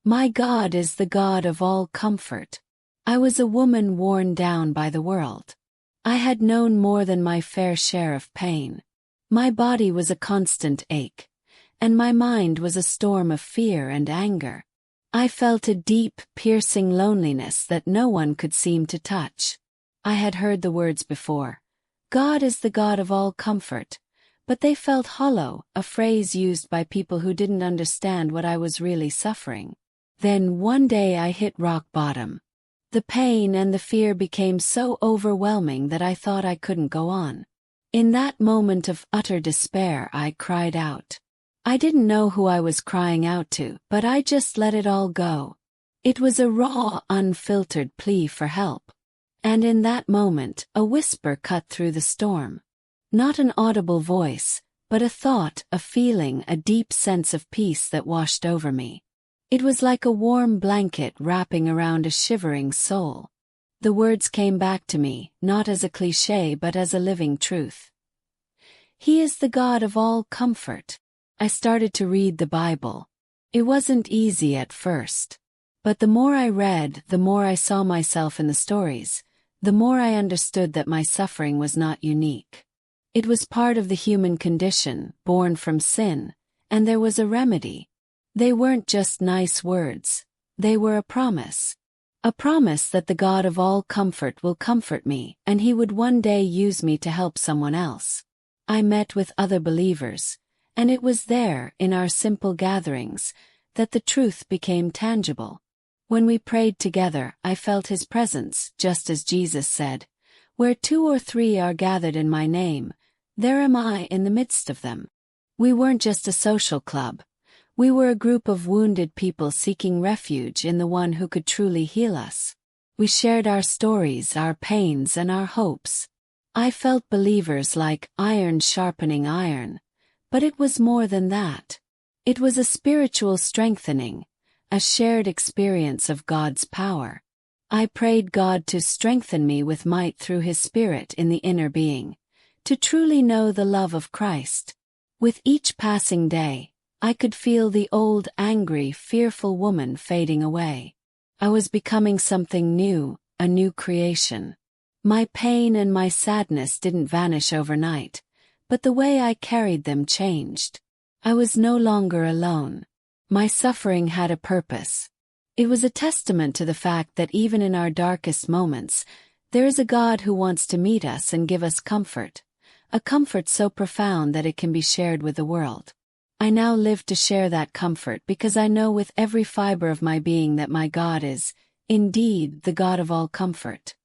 My God is the God of all comfort. I was a woman worn down by the world. I had known more than my fair share of pain. My body was a constant ache, and my mind was a storm of fear and anger. I felt a deep, piercing loneliness that no one could seem to touch. I had heard the words before, God is the God of all comfort, but they felt hollow, a phrase used by people who didn't understand what I was really suffering. Then one day I hit rock bottom. The pain and the fear became so overwhelming that I thought I couldn't go on. In that moment of utter despair, I cried out. I didn't know who I was crying out to, but I just let it all go. It was a raw, unfiltered plea for help. And in that moment, a whisper cut through the storm. Not an audible voice, but a thought, a feeling, a deep sense of peace that washed over me. It was like a warm blanket wrapping around a shivering soul. The words came back to me, not as a cliché but as a living truth. He is the God of all comfort. I started to read the Bible. It wasn't easy at first. But the more I read, the more I saw myself in the stories, the more I understood that my suffering was not unique. It was part of the human condition, born from sin, and there was a remedy. They weren't just nice words. They were a promise. A promise that the God of all comfort will comfort me, and He would one day use me to help someone else. I met with other believers, and it was there, in our simple gatherings, that the truth became tangible. When we prayed together, I felt His presence, just as Jesus said, "Where 2 or 3 are gathered in my name, there am I in the midst of them." We weren't just a social club. We were a group of wounded people seeking refuge in the One who could truly heal us. We shared our stories, our pains, and our hopes. I felt believers like iron sharpening iron. But it was more than that. It was a spiritual strengthening, a shared experience of God's power. I prayed God to strengthen me with might through His Spirit in the inner being, to truly know the love of Christ. With each passing day, I could feel the old, angry, fearful woman fading away. I was becoming something new, a new creation. My pain and my sadness didn't vanish overnight, but the way I carried them changed. I was no longer alone. My suffering had a purpose. It was a testament to the fact that even in our darkest moments, there is a God who wants to meet us and give us comfort, a comfort so profound that it can be shared with the world. I now live to share that comfort because I know with every fiber of my being that my God is, indeed, the God of all comfort.